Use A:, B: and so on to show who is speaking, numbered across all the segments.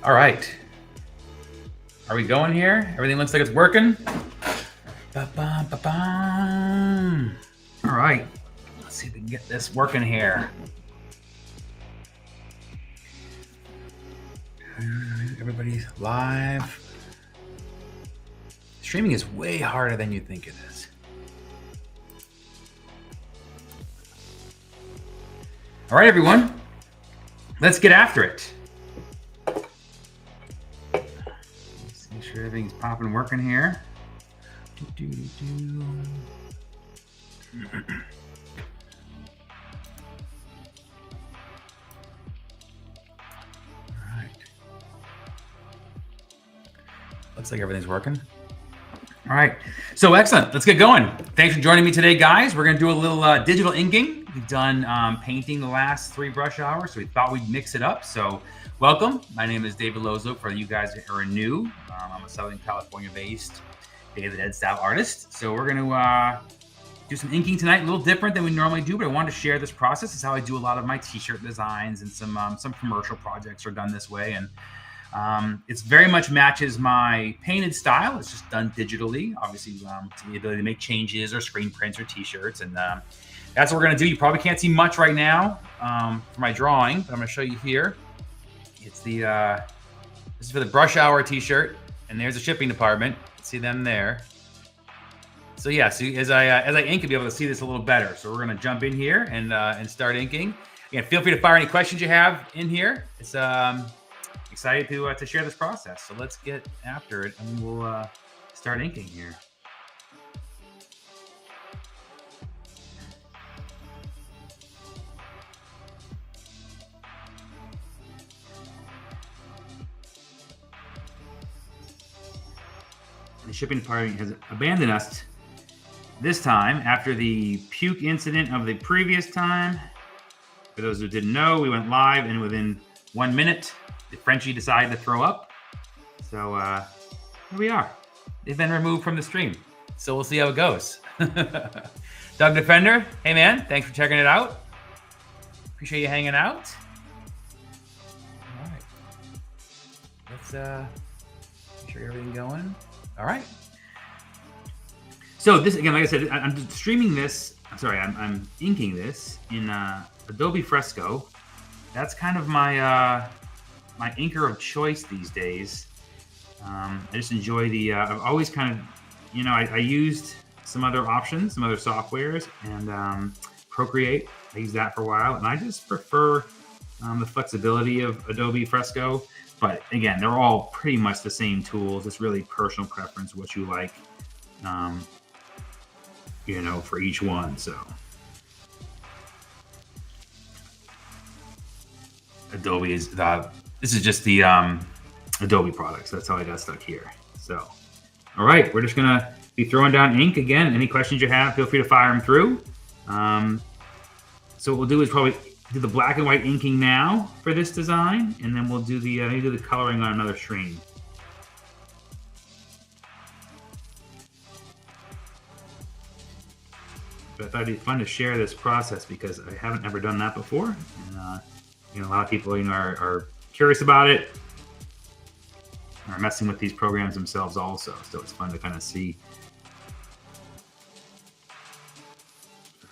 A: All right. Are we going here? Everything looks like it's working. Ba-bum, ba-bum. All right. Let's see if we can get this working here. Everybody's live. Streaming is way harder than you think it is. All right, everyone. Let's get after it. Let's make sure everything's popping and working here. All right. Looks like everything's working. All right. So excellent. Let's get going. Thanks for joining me today, guys. We're going to do a little digital inking. We've done painting the last 3 brush hours, so we thought we'd mix it up. So welcome. My name is David Lozeau. For you guys that are new, I'm a Southern California-based Day of the Dead style artist. So we're going to do some inking tonight, a little different than we normally do, but I wanted to share this process. It's how I do a lot of my t-shirt designs, and some commercial projects are done this way. And it's very much matches my painted style. It's just done digitally, obviously, the ability to make changes or screen prints or t-shirts. And that's what we're going to do. You probably can't see much right now for my drawing, but I'm going to show you here. It's the this is for the brush hour t-shirt, and there's the shipping department. See them there. So yeah, so as I ink, you'll be able to see this a little better. So we're going to jump in here and start inking. Again, feel free to fire any questions you have in here. It's excited to share this process. So let's get after it, and we'll start inking here. The shipping department has abandoned us this time after the puke incident of the previous time. For those who didn't know, we went live, and within 1 minute, the Frenchie decided to throw up. So here we are. They've been removed from the stream. So we'll see how it goes. Doug Defender, hey man, thanks for checking it out. Appreciate you hanging out. All right. Let's make sure everything going. All right. So this, again, like I said, I'm streaming this. I'm sorry, I'm inking this in Adobe Fresco. That's kind of my my inker of choice these days. I just enjoy the. I've always kind of, I used some other options, some other softwares, and Procreate. I used that for a while, and I just prefer the flexibility of Adobe Fresco. But again, they're all pretty much the same tools. It's really personal preference, what you like, for each one. So Adobe is this is just the Adobe products. That's how I got stuck here. So, all right, we're just gonna be throwing down ink again. Any questions you have, feel free to fire them through. So what we'll do is probably do the black and white inking now for this design, and then we'll do the coloring on another stream. But I thought it'd be fun to share this process because I haven't ever done that before, and a lot of people are curious about it, are messing with these programs themselves also. So it's fun to kind of see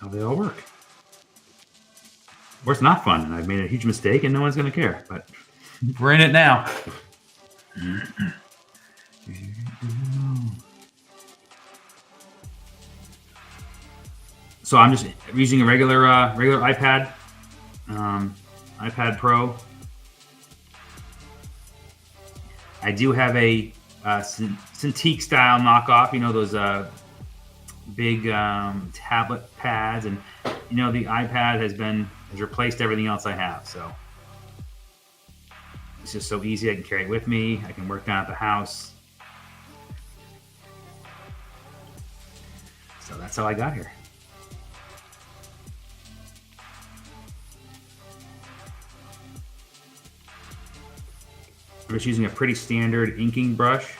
A: how they all work. Or it's not fun, and I've made a huge mistake, and no one's going to care. But we're in it now. So I'm just using a regular iPad, iPad Pro. I do have a Cintiq style knockoff. Those big tablet pads, and the iPad has replaced everything else I have. So it's just so easy. I can carry it with me. I can work down at the house. So that's how I got here. I'm just using a pretty standard inking brush.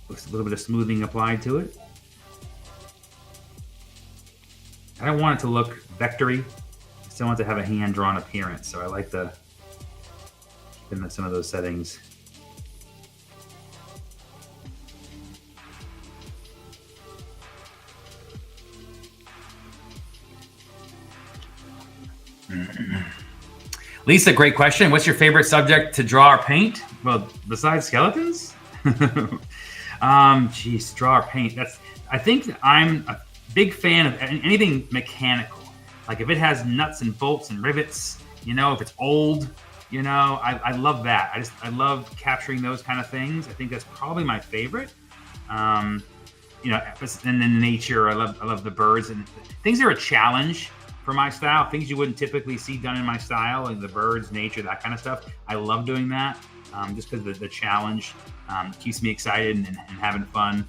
A: With a little bit of smoothing applied to it. I don't want it to look vectory. I still want it to have a hand-drawn appearance. So I like the in some of those settings. Lisa, great question. What's your favorite subject to draw or paint? Well, besides skeletons? Geez, draw or paint. I think I'm a big fan of anything mechanical. Like if it has nuts and bolts and rivets, if it's old, I love that. I love capturing those kind of things. I think that's probably my favorite. And then nature, I love the birds and things that are a challenge for my style, things you wouldn't typically see done in my style, like the birds, nature, that kind of stuff. I love doing that just because the challenge keeps me excited and having fun.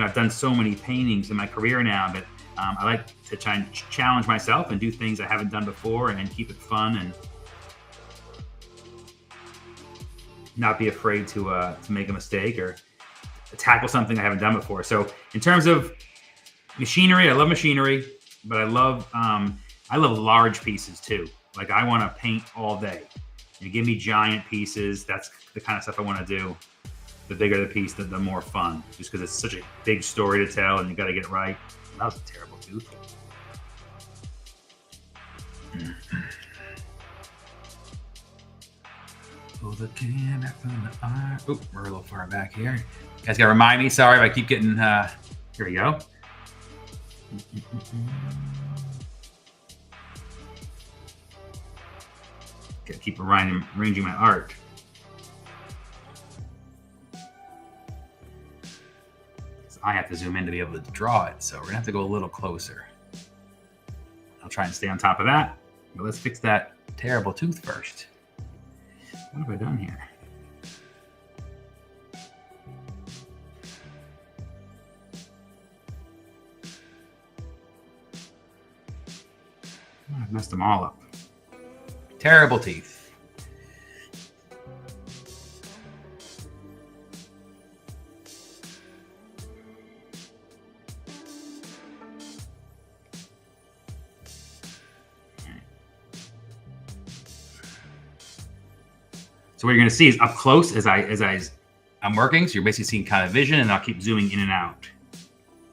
A: I've done so many paintings in my career now that I like to try and challenge myself and do things I haven't done before and keep it fun and not be afraid to make a mistake or tackle something I haven't done before. So in terms of machinery, I love machinery. But I love large pieces too. Like I want to paint all day. Give me giant pieces. That's the kind of stuff I want to do. The bigger the piece, the more fun. Just because it's such a big story to tell, and you got to get it right. That was a terrible tooth. Pull the camera from the eye. Oh, we're a little far back here. You guys got to remind me. Sorry if I keep getting. Here we go. Gotta keep arranging my art. So I have to zoom in to be able to draw it, so we're gonna have to go a little closer. I'll try and stay on top of that, but let's fix that terrible tooth first. What have I done here? I've messed them all up. Terrible teeth. So what you're going to see is up close as I'm working. So you're basically seeing kind of vision, and I'll keep zooming in and out.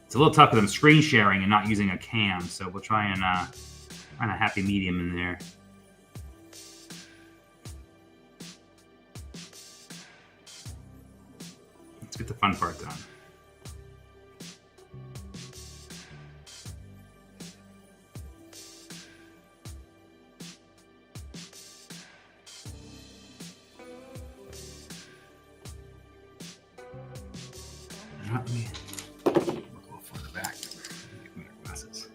A: It's a little tough because I'm screen sharing and not using a cam. So we'll try and find a happy medium in there. Let's get the fun part done. Let me look a little further back. Get my glasses.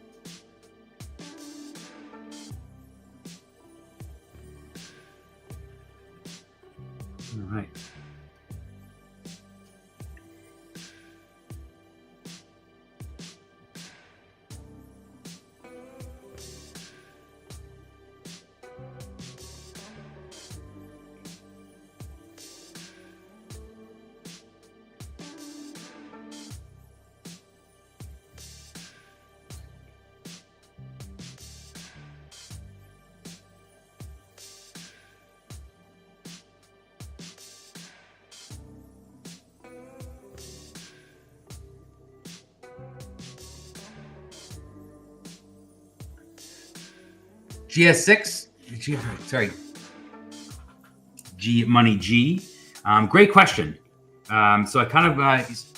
A: All right. GS6, sorry, G Money G. Great question. So I kind of was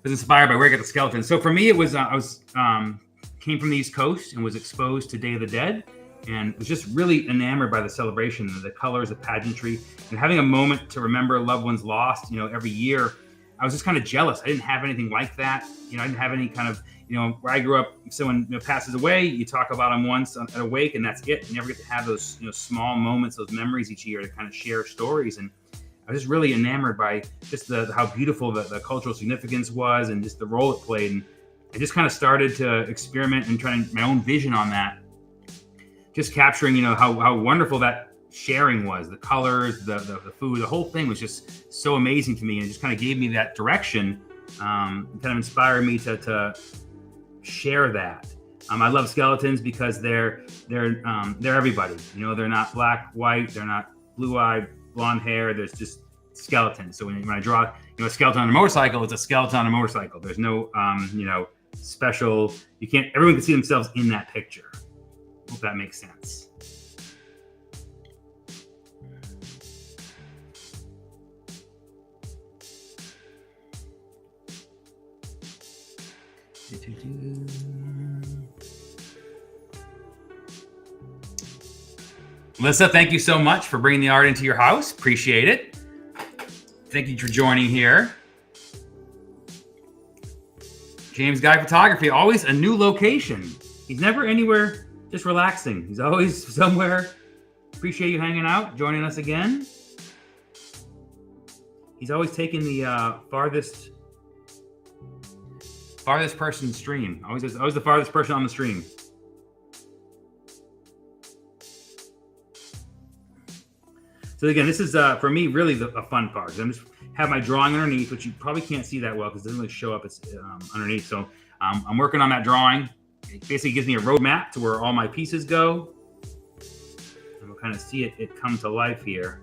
A: inspired by where I got the skeleton. So for me, it was I came from the East Coast and was exposed to Day of the Dead, and was just really enamored by the celebration, the colors, the pageantry, and having a moment to remember loved ones lost. Every year, I was just kind of jealous. I didn't have anything like that. I didn't have any kind of where I grew up, if someone passes away, you talk about them once at a wake, and that's it. You never get to have those small moments, those memories each year to kind of share stories. And I was just really enamored by just how beautiful the cultural significance was, and just the role it played. And I just kind of started to experiment and trying my own vision on that, just capturing how wonderful that sharing was. The colors, the food, the whole thing was just so amazing to me, and it just kind of gave me that direction, kind of inspired me to share that. I love skeletons because they're everybody. You know, they're not black, white, they're not blue-eyed, blonde hair. There's just skeletons. So when I draw, a skeleton on a motorcycle, it's a skeleton on a motorcycle. There's no, special. You can't. Everyone can see themselves in that picture. Hope that makes sense. Melissa, thank you so much for bringing the art into your house. Appreciate it. Thank you for joining here. James Guy Photography, always a new location. He's never anywhere just relaxing. He's always somewhere. Appreciate you hanging out, joining us again. He's always taking the farthest person stream. Always the farthest person on the stream. So again, this is for me really a fun part. I'm just have my drawing underneath, which you probably can't see that well because it doesn't really show up. It's underneath. So I'm working on that drawing. It basically gives me a roadmap to where all my pieces go. And we'll kind of see it come to life here.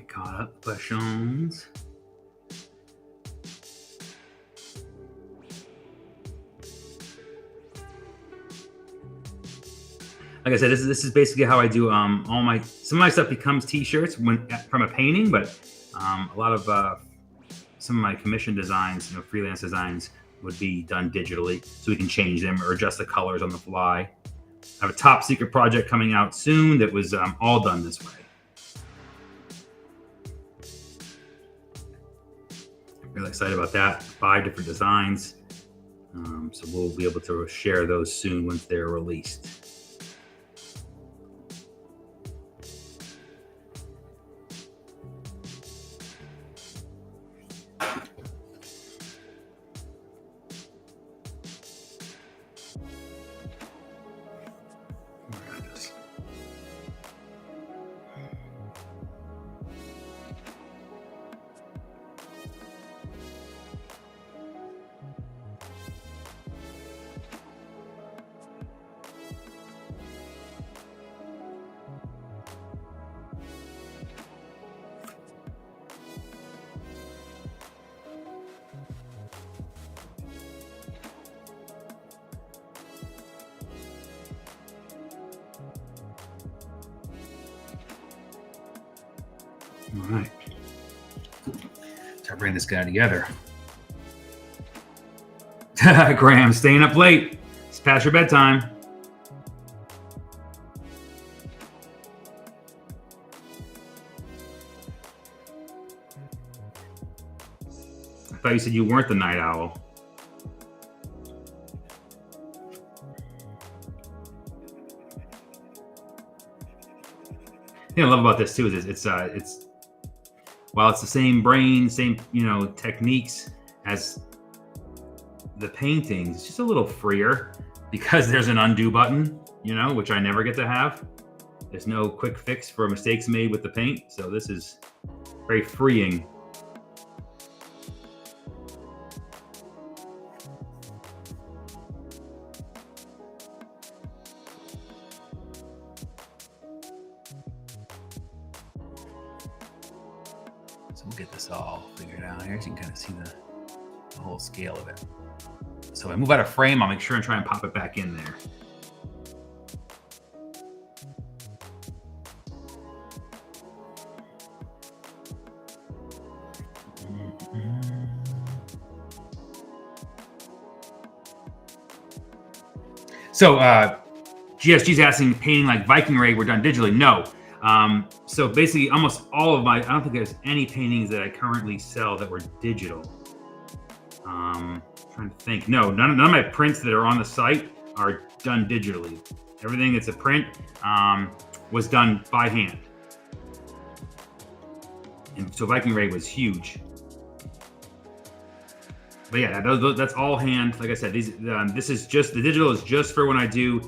A: Caught up questions. Like I said, this is basically how I do some of my stuff becomes t-shirts from a painting, but a lot of some of my commission designs, freelance designs would be done digitally, so we can change them or adjust the colors on the fly. I have a top secret project coming out soon that was all done this way. Really excited about that. 5 different designs. So we'll be able to share those soon once they're released. All right. Start bringing this guy together. Graham, staying up late. It's past your bedtime. I thought you said you weren't the night owl. The thing I love about this too is it's while it's the same brain, same techniques as the paintings, it's just a little freer because there's an undo button, which I never get to have. There's no quick fix for mistakes made with the paint, so this is very freeing. So we'll get this all figured out here so you can kind of see the whole scale of it. So if I move out of frame, I'll make sure and try and pop it back in there. So GSG's asking, painting like Viking Raid were done digitally. No, So basically, almost all of I don't think there's any paintings that I currently sell that were digital. Trying to think. No, none of my prints that are on the site are done digitally. Everything that's a print was done by hand. And so Viking Raid was huge. But yeah, that's all hand. Like I said, this is just, the digital is just for when I do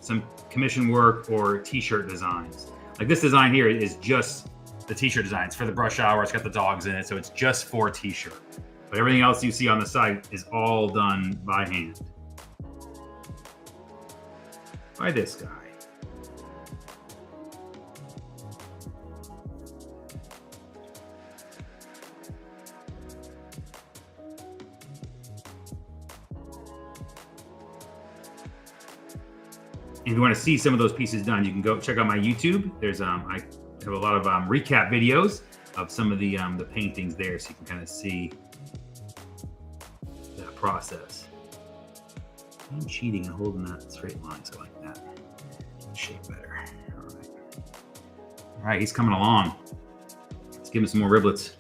A: some commission work or t-shirt designs. Like this design here is just the t-shirt designs for the brush hour. It's got the dogs in it, so it's just for t-shirt. But everything else you see on the site is all done by hand. By this guy. If you want to see some of those pieces done, you can go check out my YouTube. There's I have a lot of recap videos of some of the paintings there, so you can kind of see that process. I'm cheating and holding that straight line, so I like that. Shape better. All right. All right, he's coming along. Let's give him some more riblets.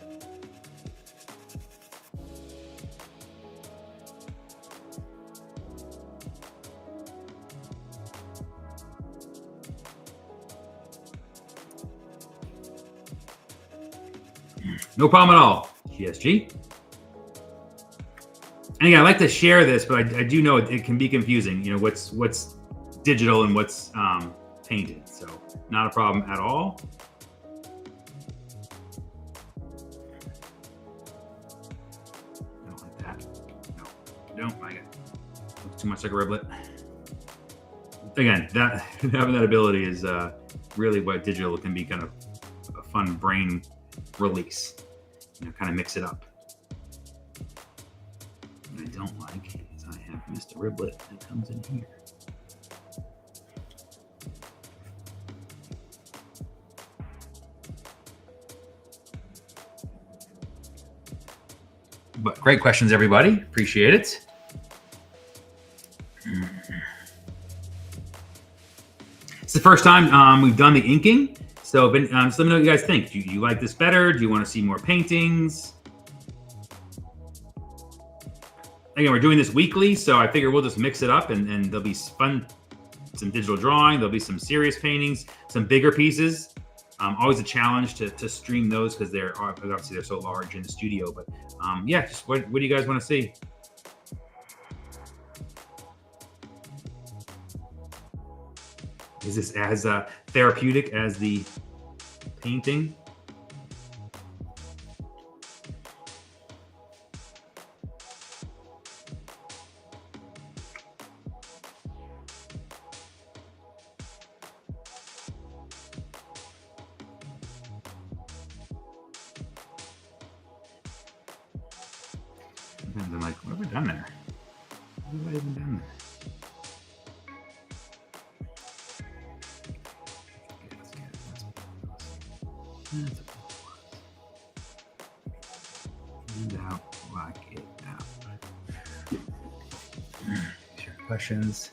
A: No problem at all, GSG. And again, I like to share this, but I do know it can be confusing. You know, what's digital and what's painted. So not a problem at all. I don't like that. No, I don't like it. Looks too much like a riblet. Again, that having that ability is really what digital can be, kind of a fun brain release. You know, kind of mix it up. What I don't like is I have Mr. Riblet that comes in here. But great questions, everybody. Appreciate it. It's the first time we've done the inking. So, just let me know what you guys think. Do you like this better? Do you want to see more paintings? Again, we're doing this weekly, so I figure we'll just mix it up, and there'll be some digital drawing, there'll be some serious paintings, some bigger pieces. Always a challenge to stream those because obviously they're so large in the studio. But yeah, just what do you guys want to see? Is this as therapeutic as the painting? I'm like, what have we done there? What have I even done there? And out, lock it out. Sure, questions.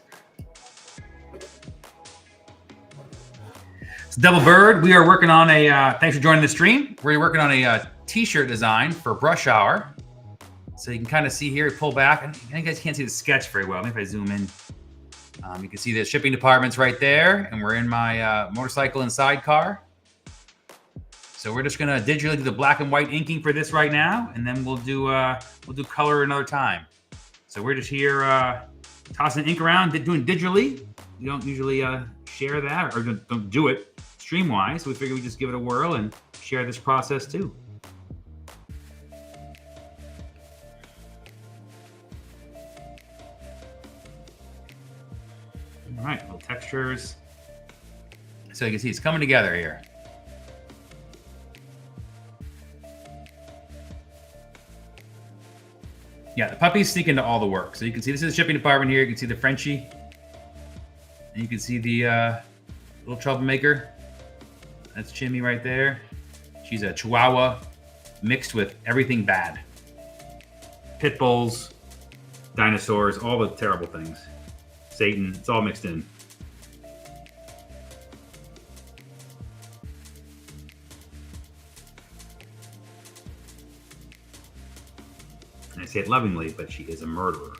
A: It's Double Bird. We are working on a, thanks for joining the stream. We're working on a t-shirt design for Brush Hour. So you can kind of see here, pull back. And you guys can't see the sketch very well. Maybe if I zoom in. You can see the shipping department's right there. And we're in my motorcycle and sidecar. So we're just gonna digitally do the black and white inking for this right now, and then we'll do color another time. So we're just here tossing ink around, doing digitally. We don't usually share that, or don't do it stream-wise. So we figure we just give it a whirl and share this process too. All right, little textures. So you can see it's coming together here. Yeah, the puppies sneak into all the work. So you can see this is the shipping department here. You can see the Frenchie. And you can see the little troublemaker. That's Chimmy right there. She's a Chihuahua mixed with everything bad. Pit bulls, dinosaurs, all the terrible things. Satan, it's all mixed in. I say it lovingly, but she is a murderer.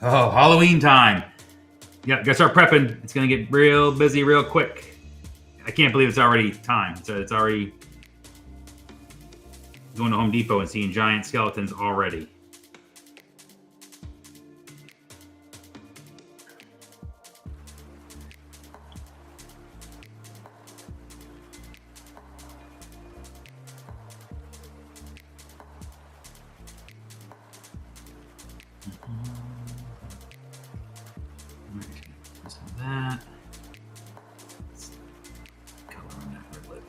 A: Oh, Halloween time. Yeah, gotta start prepping. It's gonna get real busy real quick. I can't believe it's already time. So it's already going to Home Depot and seeing giant skeletons already. That. Color on that red lip.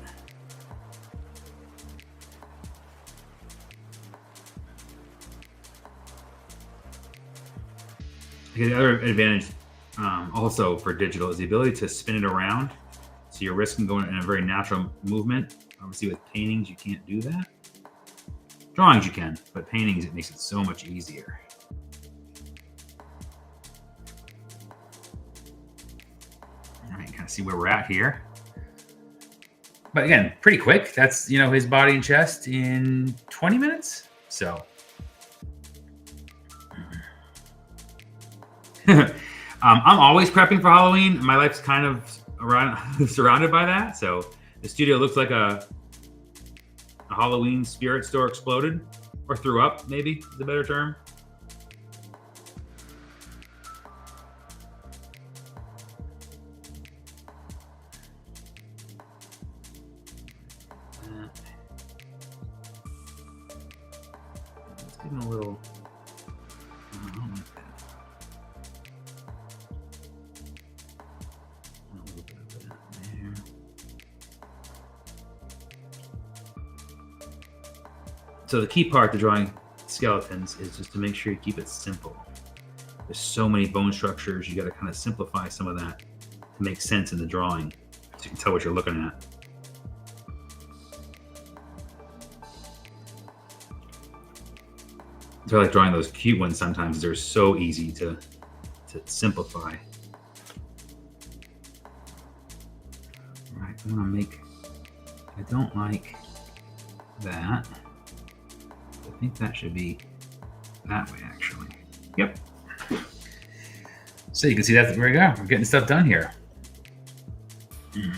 A: Okay, the other advantage also for digital is the ability to spin it around. So your wrist can go in a very natural movement. Obviously with paintings, you can't do that. Drawings you can, but paintings, it makes it so much easier. All right, kind of see where we're at here. But again, pretty quick. That's, you know, his body and chest in 20 minutes. So I'm always prepping for Halloween. My life's kind of around surrounded by that. So the studio looks like a Halloween spirit store exploded or threw up, maybe is a better term. Let's give him a little. I don't like that. A little bit of that there. So the key part to drawing skeletons is just to make sure you keep it simple. There's so many bone structures, you got to kind of simplify some of that to make sense in the drawing, so you can tell what you're looking at. So I like drawing those cute ones sometimes. They're so easy to simplify. All right, I want to make, I don't like that. I think that should be that way, actually. Yep. So you can see that's where we go. We're getting stuff done here. Now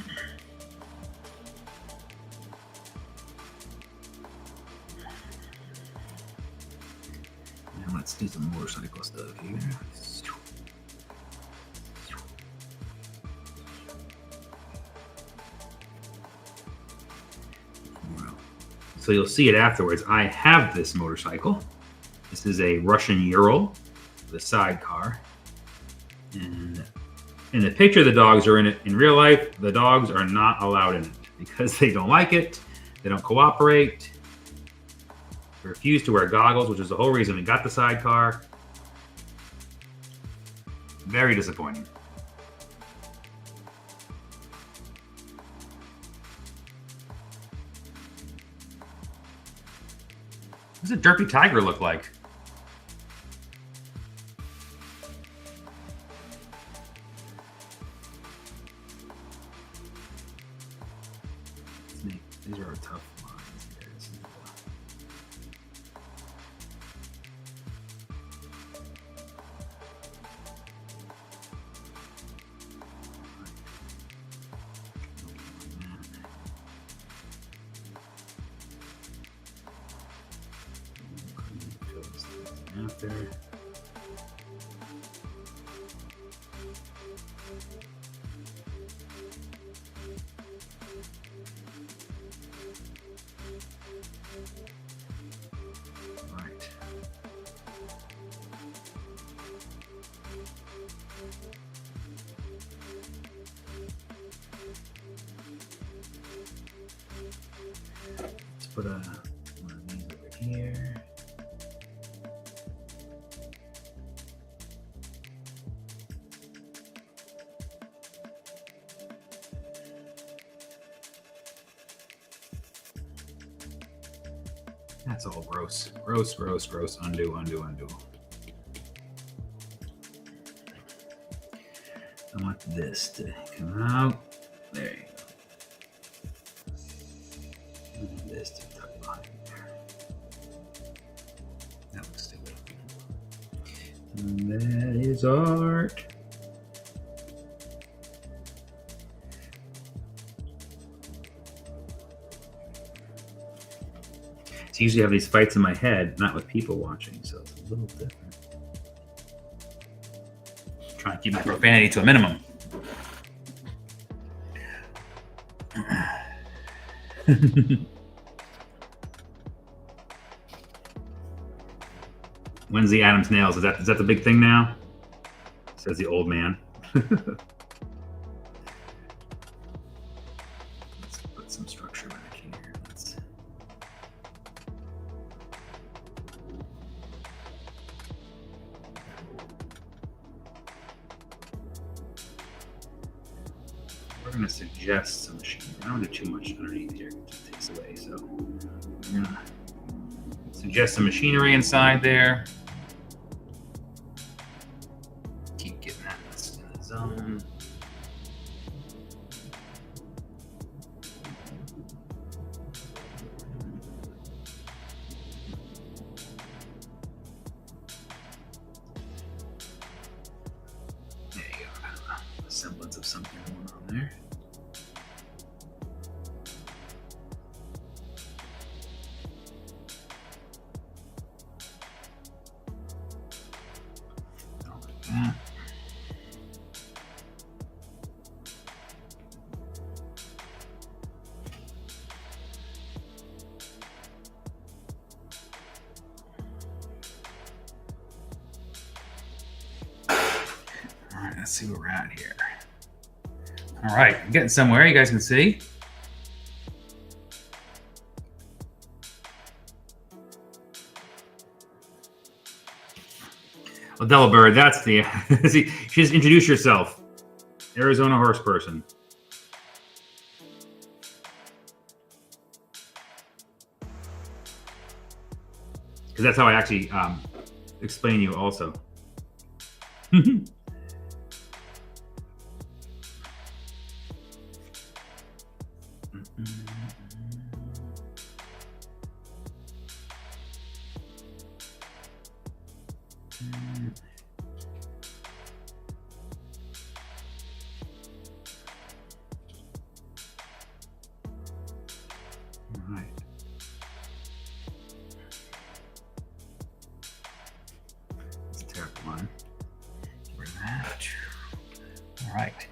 A: let's do some motorcycle stuff here. So you'll see it afterwards. I have this motorcycle. This is a Russian Ural with a sidecar. And in the picture, the dogs are in it. In real life, the dogs are not allowed in it because they don't like it. They don't cooperate. They refuse to wear goggles, which is the whole reason we got the sidecar. Very disappointing. What does a derpy tiger look like? These are tough lines here. After. Right. Let's put one of these over here. That's all gross. Gross, gross, gross. Undo, undo, undo. I want this to come out. There you go. And this to tuck behind there. That looks stupid. And that is art. So usually I have these fights in my head, not with people watching, so it's a little different. Trying to keep my profanity to a minimum. When's the Adam's nails? Is that the big thing now? Says the old man. Let's put some structure back here. We're going to suggest some machinery. I don't do too much underneath here. It just takes away. So we're going to suggest some machinery inside there. Keep getting that in the zone. There you go. A semblance of something going on there. That. All right, let's see where we're at here. All right, I'm getting somewhere. You guys can see. Well, Delabird, that's the. See, she just introduced yourself. Arizona horse person. Because that's how I actually explain you also. All right. That's a terrible one. Get rid of that. All right.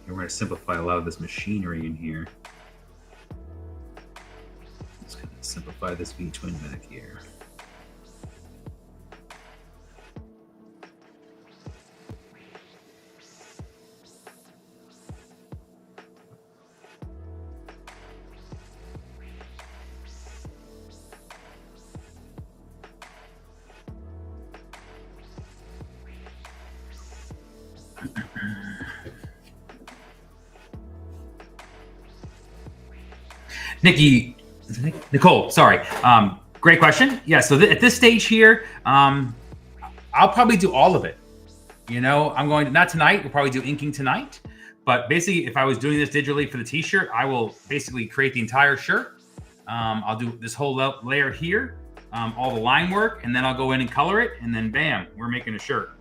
A: We're going to simplify a lot of this machinery in here. Let's kind of simplify this V-twin back here. Nicole, sorry. Great question. Yeah, so at this stage here, I'll probably do all of it. You know, I'm going to, not tonight, we'll probably do inking tonight. But basically, if I was doing this digitally for the t-shirt, I will basically create the entire shirt. I'll do this whole layer here, all the line work, and then I'll go in and color it, and then bam, we're making a shirt.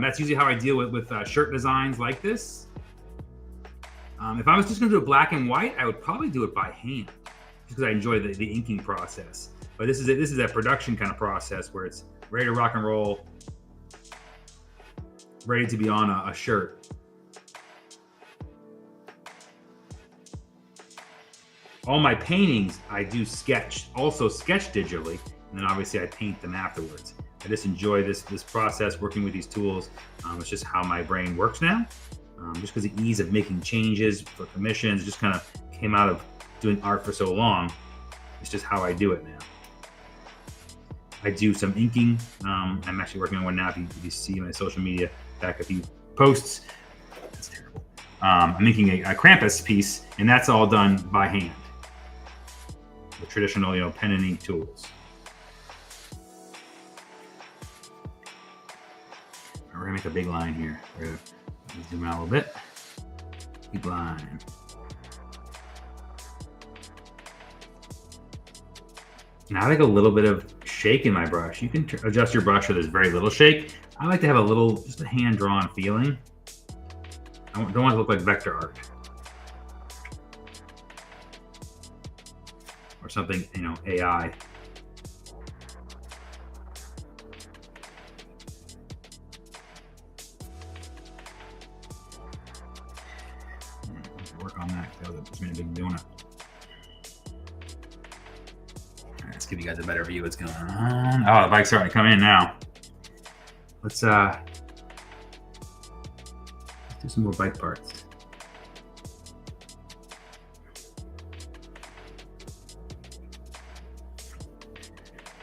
A: That's usually how I deal with shirt designs like this. If I was just going to do it black and white, I would probably do it by hand, just because I enjoy the inking process. But this is a production kind of process where it's ready to rock and roll, ready to be on a shirt. all my paintings, I do also sketch digitally, and then obviously I paint them afterwards. I just enjoy this process, working with these tools. It's just how my brain works now. Just because the ease of making changes for commissions, just kind of came out of doing art for so long. It's just how I do it now. I do some inking. I'm actually working on one now. If you see my social media, back a few posts. That's terrible. I'm inking a Krampus piece, and that's all done by hand. The traditional, pen and ink tools. We're gonna make a big line here. We're gonna zoom out a little bit. Big line. Now I like a little bit of shake in my brush. You can adjust your brush so there's very little shake. I like to have just a hand-drawn feeling. I don't want it to look like vector art. Or something, AI. Work on that. That was a big donut. Let's give you guys a better view of what's going on. Oh, the bike's starting to come in now. Let's do some more bike parts.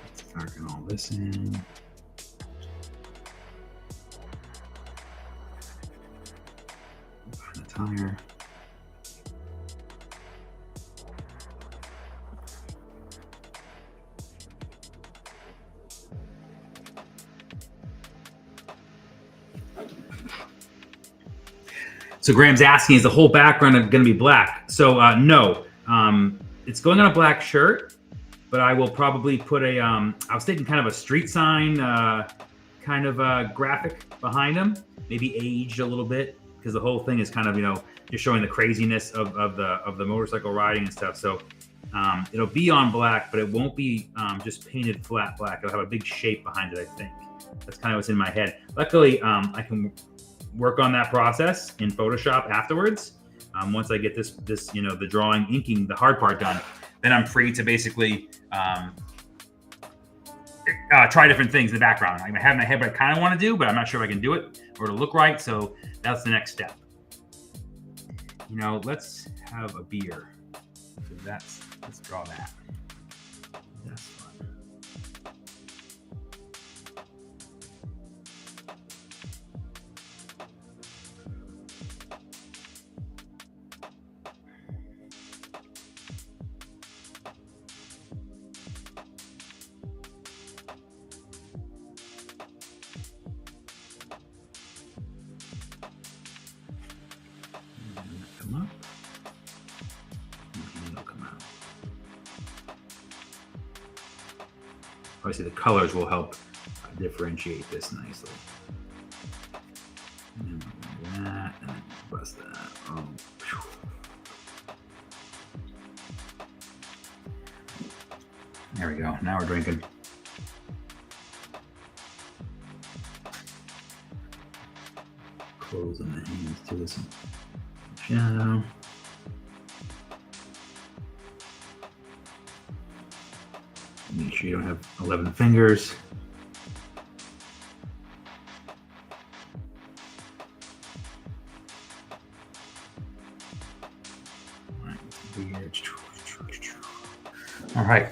A: Let's darken all this in. Find the tire. So Graham's asking, is the whole background going to be black? So no, it's going on a black shirt, but I will probably put I was thinking kind of a street sign, kind of a graphic behind him, maybe aged a little bit, because the whole thing is kind of, just showing the craziness of the motorcycle riding and stuff. So it'll be on black, but it won't be just painted flat black. It'll have a big shape behind it, I think. That's kind of what's in my head. Luckily, I can work on that process in Photoshop afterwards. Once I get this, the drawing, inking, the hard part done, then I'm free to basically try different things in the background. I have in my head what I kind of want to do, but I'm not sure if I can do it or it'll look right. So that's the next step. Let's have a beer. So let's draw that. That's fun. Come up. And it'll come out. Obviously, the colors will help differentiate this nicely. And then that, and then bust that. Oh, phew. There we go. Now we're drinking. Clothes in the hands to listen. Shadow. Make sure you don't have 11 fingers. All right.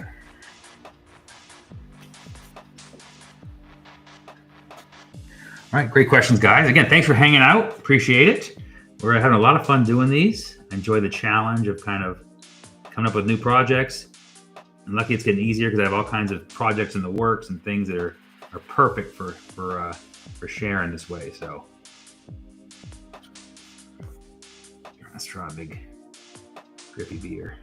A: All right, great questions, guys. Again, thanks for hanging out. Appreciate it. We're having a lot of fun doing these. I enjoy the challenge of kind of coming up with new projects. And lucky it's getting easier because I have all kinds of projects in the works and things that are perfect for sharing this way. So let's try a big grippy beer.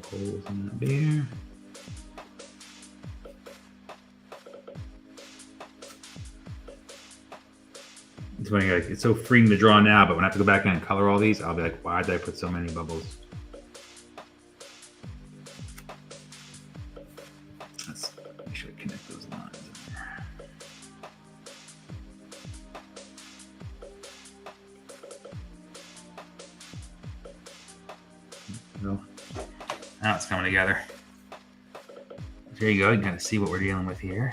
A: Holes in that beer. It's funny, like, it's so freeing to draw now, but when I have to go back in and color all these, I'll be like, why did I put so many bubbles? go. Now it's coming together. There you go. You can kind of see what we're dealing with here.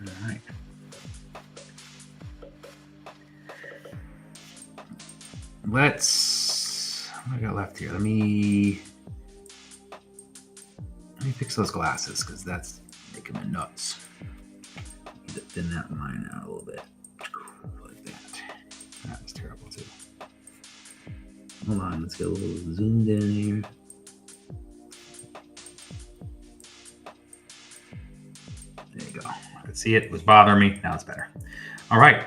A: All right. What do I got left here? Let me fix those glasses because that's making me nuts. Need to thin that line out a little bit. Like that. That was terrible too. Hold on, let's get a little zoomed in here. There you go. I could see it was bothering me. Now it's better. All right.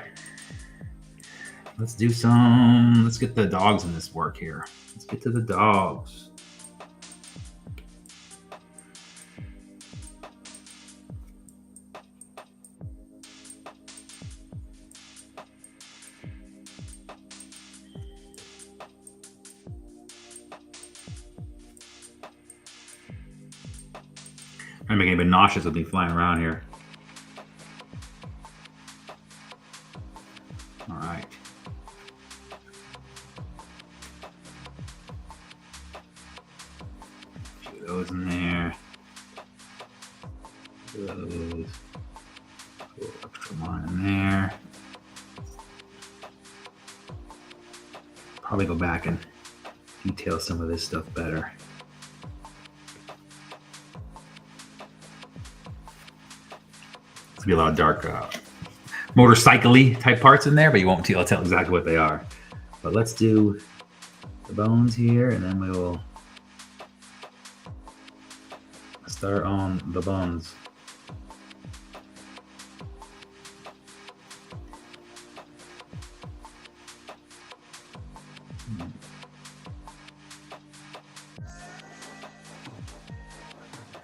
A: Let's get the dogs in this work here. Let's get to the dogs. I'm making a bit nauseous with me flying around here. All right. A few of those in there. Those. A little extra line in there. Probably go back and detail some of this stuff better. There'll be a lot of dark motorcycle-y type parts in there, but you won't tell exactly what they are. But let's do the bones here, and then we will start on the bones.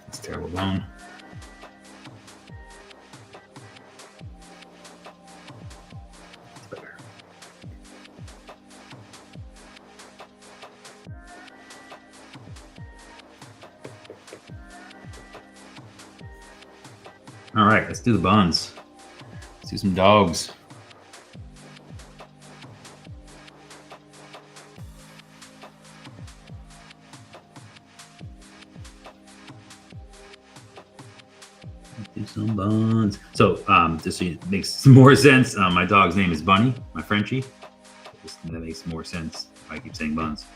A: It's a terrible bone. All right, let's do the buns. Let's do some dogs. Let's do some buns. So, just so it makes more sense, my dog's name is Bunny, my Frenchie. That makes more sense if I keep saying buns.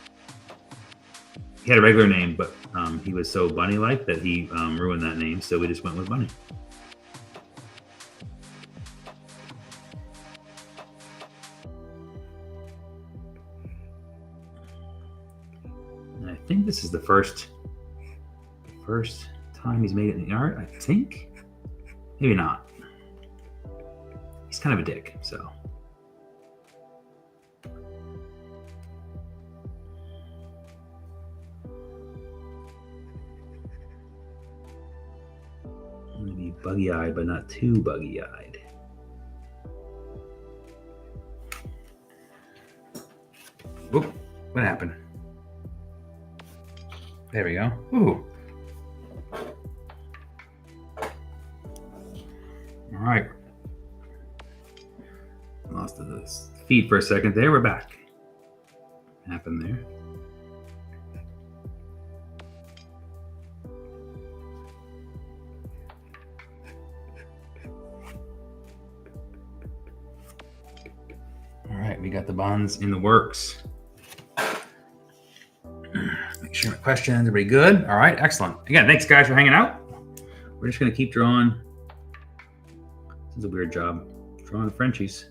A: He had a regular name, but he was so bunny-like that he ruined that name, so we just went with Bunny. I think this is the first time he's made it in the yard, I think. Maybe not. He's kind of a dick, so. I'm gonna be buggy-eyed, but not too buggy-eyed. Whoop, what happened? There we go. Ooh. All right. Lost the feed for a second there. We're back. What happened there? All right, we got the buns in the works. Make sure my questions, everybody good? All right, excellent. Again, thanks guys for hanging out. We're just gonna keep drawing. This is a weird job, drawing the Frenchies.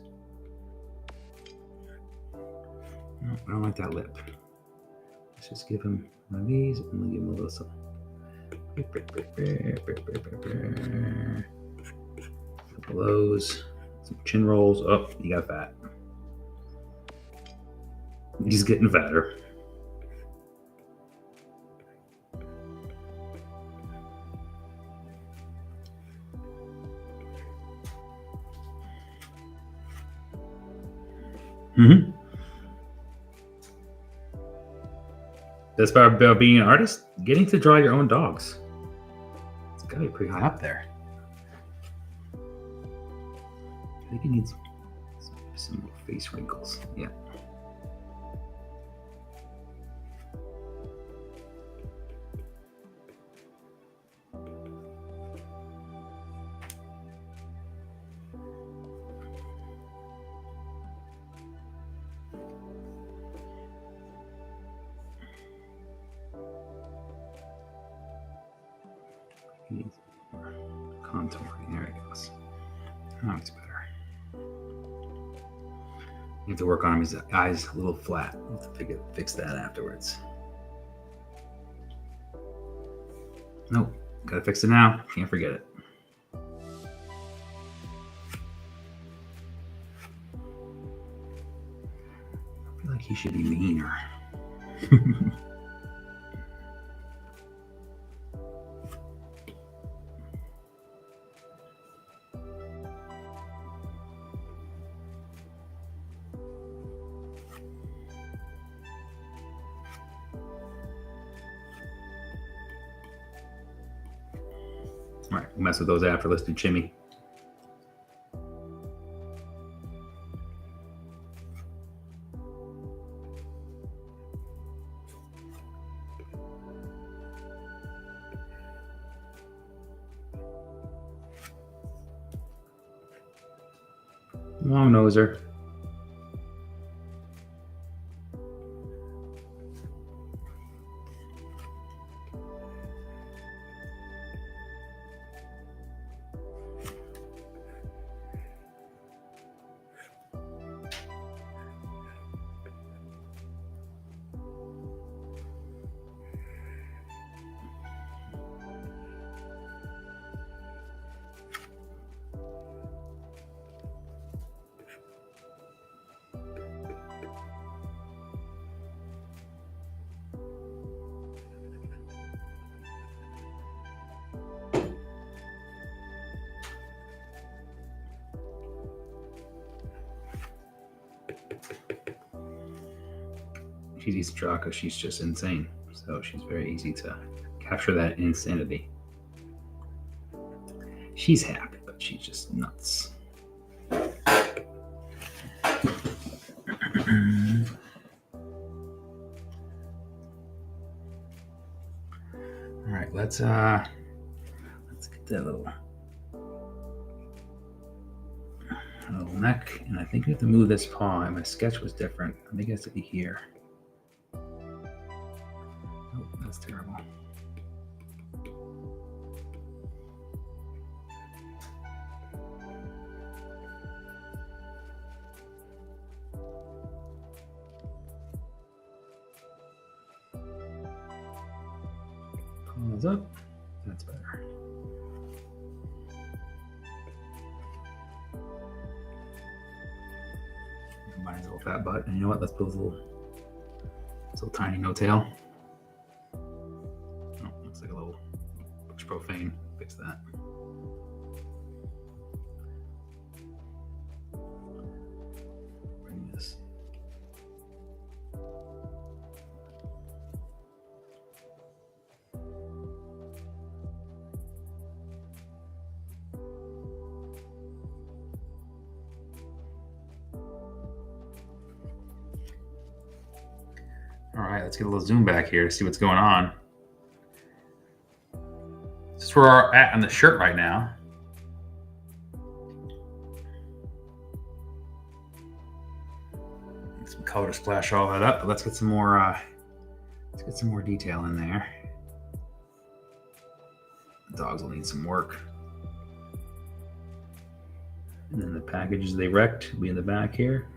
A: No, I don't like that lip. Let's just give him one of these and we'll give him a little something. Couple of those, some chin rolls. Oh, you got fat. He's getting fatter. Mm-hmm. That's about being an artist, getting to draw your own dogs. It's gotta be pretty high up there. think he needs some more face wrinkles. Yeah. He needs more contouring. There he goes. Oh, it's better. You have to work on him. His eyes a little flat. We'll have to fix that afterwards. Nope. Gotta fix it now. Can't forget it. I feel like he should be meaner. All right, we'll mess with those after. Let's do Chimmy. Long noser. She's easy to draw because she's just insane. So she's very easy to capture that insanity. She's happy, but she's just nuts. All right, let's get that little neck, and I think we have to move this paw. And my sketch was different. I think it has to be here. Oh, that's terrible. Paws up. That's better. Mine's a little fat butt. And you know what? Let's put this little tiny no tail. Oh, looks like a little, looks profane. Fix that. Bring this. All right, let's get a little zoom back here to see what's going on. This is where we're at on the shirt right now. Get some color to splash all that up, but let's get some more. Let's get some more detail in there. The dogs will need some work. And then the packages they wrecked will be in the back here.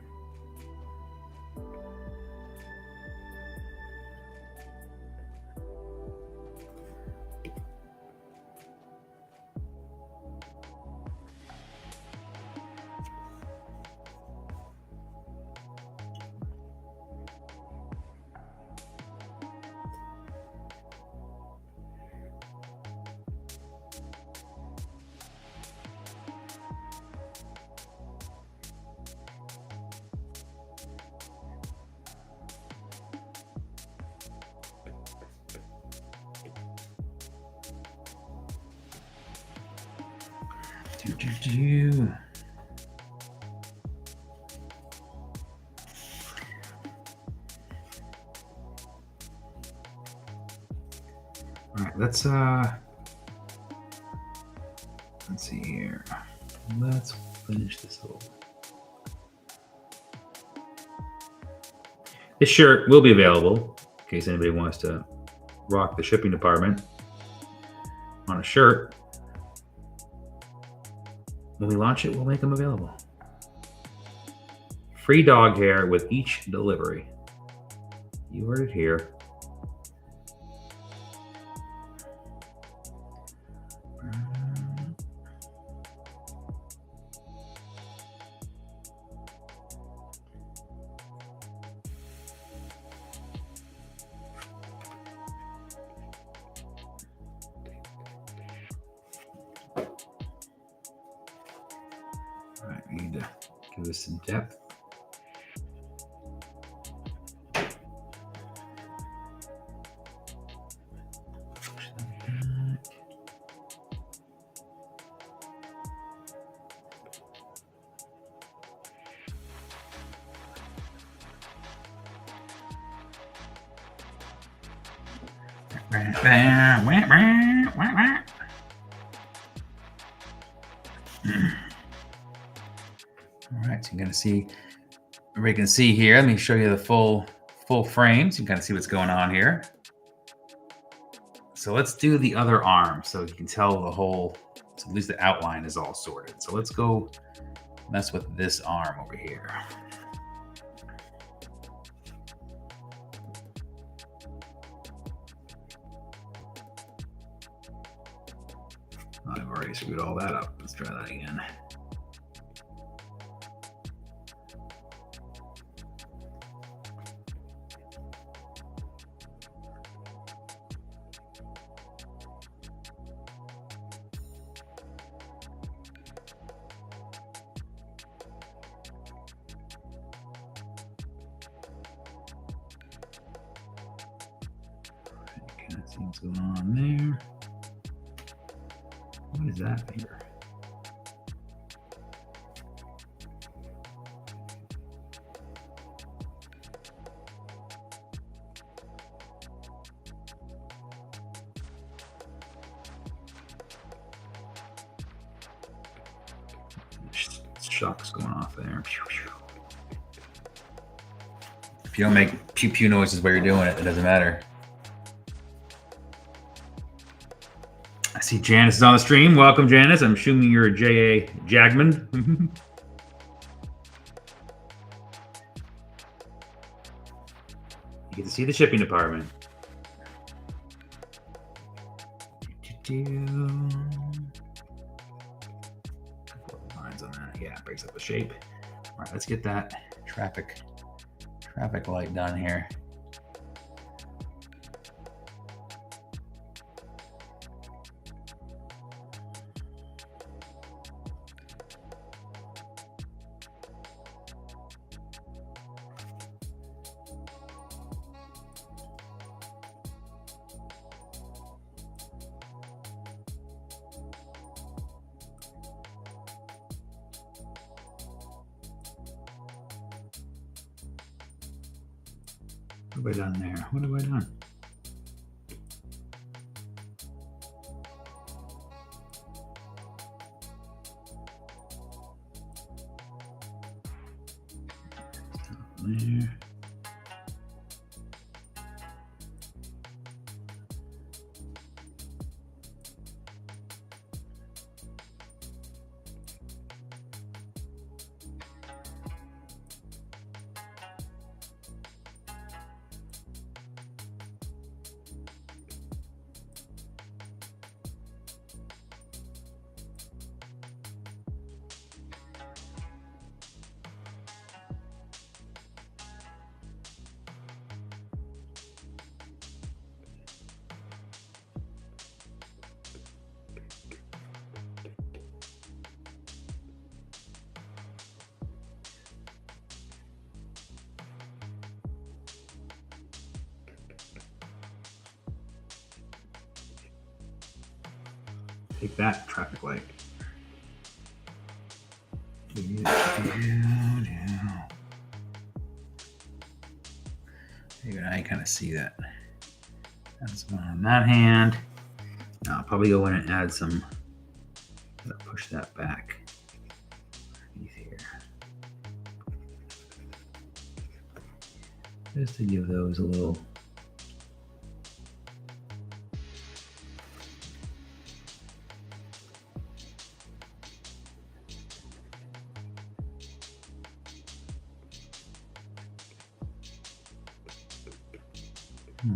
A: let's see here. Let's finish this little. This shirt will be available in case anybody wants to rock the shipping department on a shirt. When we launch it, we'll make them available. Free dog hair with each delivery. You heard it here. All right, we need to give this some depth. All right, so you're gonna see, everybody can see here. Let me show you the full frame so you can kind of see what's going on here. So let's do the other arm so you can tell the whole, so at least the outline is all sorted. So let's go mess with this arm over here. I've already screwed all that up. Let's try that again. Kind of see what's going on there. What is that here? Shocks going off there. If you don't make pew pew noises while you're doing it, it doesn't matter. I see Janice is on the stream. Welcome, Janice. I'm assuming you're a J.A. Jagman. You get to see the shipping department. Lines on that. Yeah, it breaks up the shape. All right, let's get that traffic light done here. What have I done there? What have I done? There. Take that, traffic light. Maybe I kind of see that. That's going on that hand. I'll probably go in and add some, push that back here. Just to give those a little.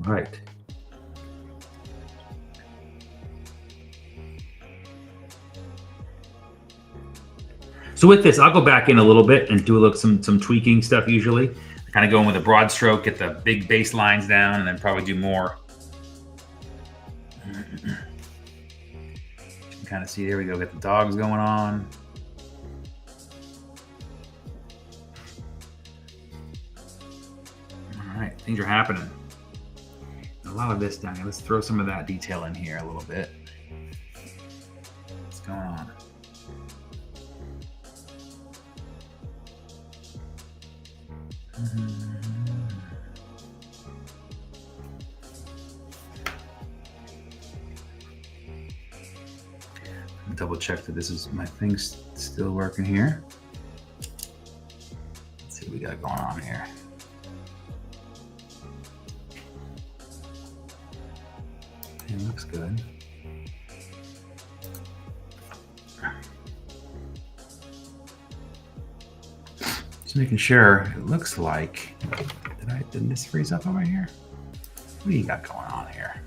A: All right. So with this, I'll go back in a little bit and do some tweaking stuff usually. I kind of go in with a broad stroke, get the big base lines down, and then probably do more. You can kind of see, there we go, get the dogs going on. All right, things are happening. A lot of this down here. Let's throw some of that detail in here a little bit. What's going on? Double check that this is my thing's still working here. Let's see what we got going on here. It looks good. Just making sure. It looks like, didn't this freeze up over here? What do you got going on here?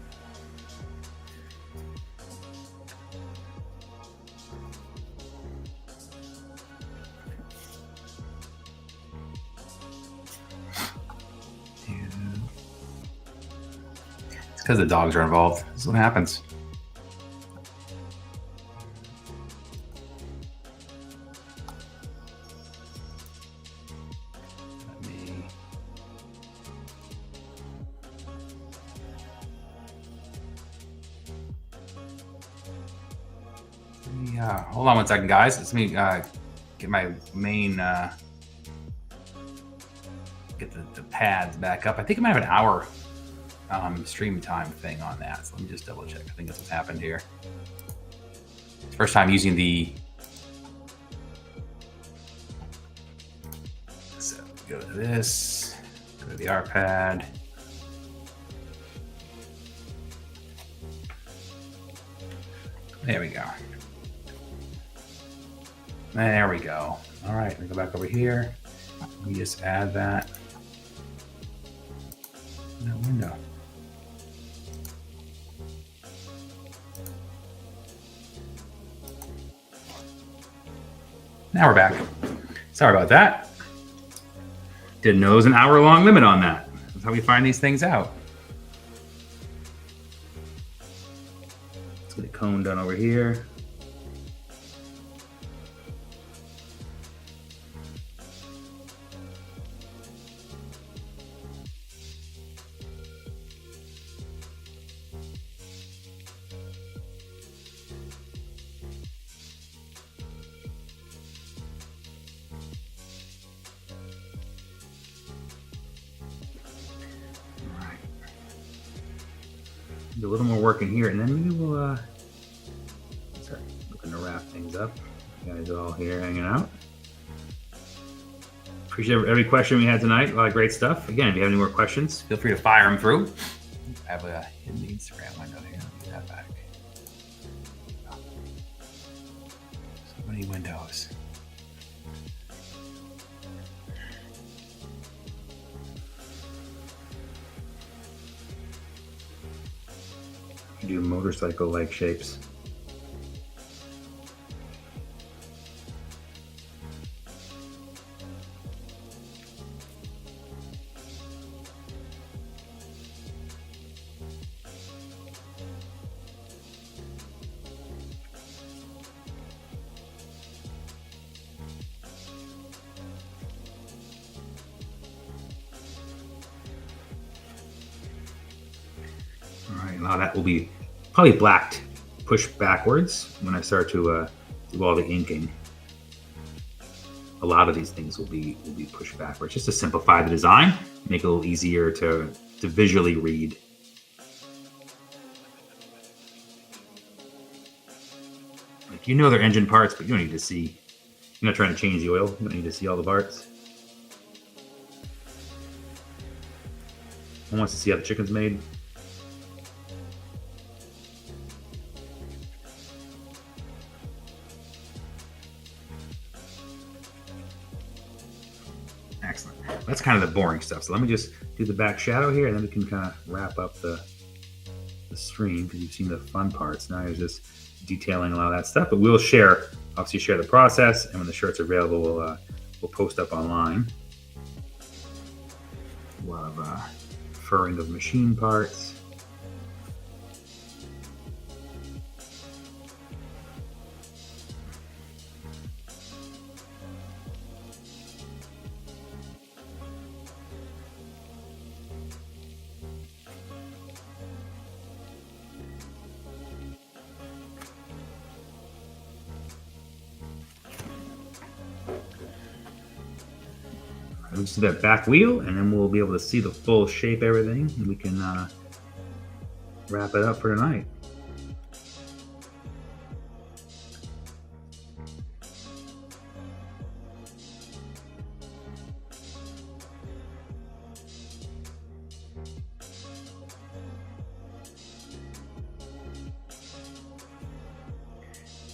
A: It's because the dogs are involved. This is what happens. Hold on one second, guys. Let me get my main, get the pads back up. I think I might have an hour stream time thing on that. So let me just double check. I think that's what's happened here. It's first time using the. So go to this, go to the R pad. There we go. There we go. All right, we go back over here. Let me just add that in that window. Now we're back. Sorry about that. Didn't know there was an hour-long limit on that. That's how we find these things out. Let's get a cone done over here. Do a little more work in here, and then maybe we'll start looking to wrap things up. You guys are all here hanging out. Appreciate every question we had tonight. A lot of great stuff. Again, if you have any more questions, feel free to fire them through. I have a hidden Instagram window here. Let me get that back. So many windows. Do motorcycle-like shapes. All right, now that will be probably blacked, pushed backwards when I start to do all the inking. A lot of these things will be pushed backwards just to simplify the design, make it a little easier to visually read. Like, you know they're engine parts, but you don't need to see. You're not trying to change the oil. You don't need to see all the parts. One wants to see how the chicken's made. Excellent. That's kind of the boring stuff. So let me just do the back shadow here, and then we can kind of wrap up the stream, because you've seen the fun parts. Now you're just detailing a lot of that stuff. But we'll obviously share the process, and when the shirts are available, we'll post up online. A lot of furring of machine parts. We'll just do that back wheel, and then we'll be able to see the full shape, everything, and we can wrap it up for tonight.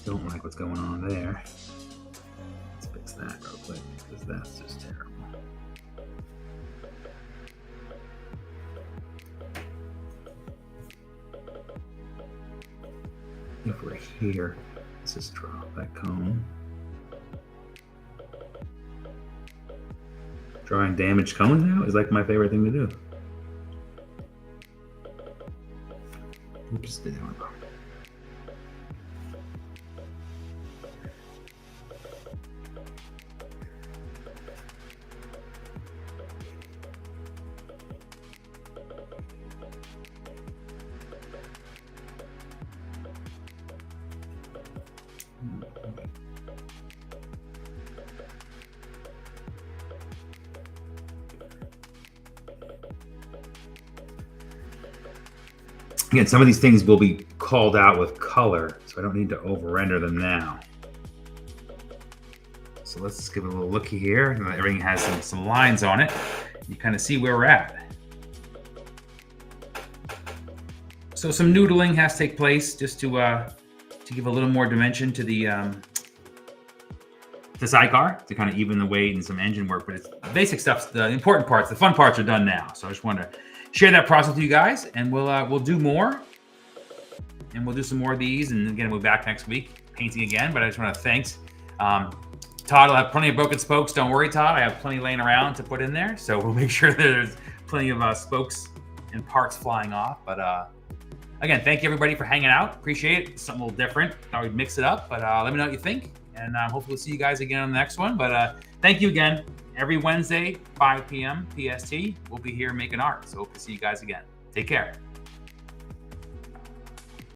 A: Don't like what's going on there. Let's fix that real quick, because that's just terrible. If we're here, let's just drop that cone. Drawing damaged cones out is like my favorite thing to do. Oops, didn't want to. Again, some of these things will be called out with color, so I don't need to over-render them now. So let's just give it a little looky here. Everything has some lines on it. You kind of see where we're at. So some noodling has to take place just to give a little more dimension to the sidecar, to kind of even the weight and some engine work. But it's the basic stuff, the important parts, the fun parts are done now. So I just want to share that process with you guys, and we'll do more, and we'll do some more of these, and again, we'll be back next week painting again. But I just want to thanks Todd. Will have plenty of broken spokes. Don't worry, Todd. I have plenty laying around to put in there, so we'll make sure there's plenty of spokes and parts flying off. But again, thank you everybody for hanging out. Appreciate it. Something a little different. Thought we'd mix it up, but let me know what you think, and hopefully we'll see you guys again on the next one. But thank you again. Every Wednesday, 5 p.m. PST, we'll be here making art. So hope to see you guys again. Take care.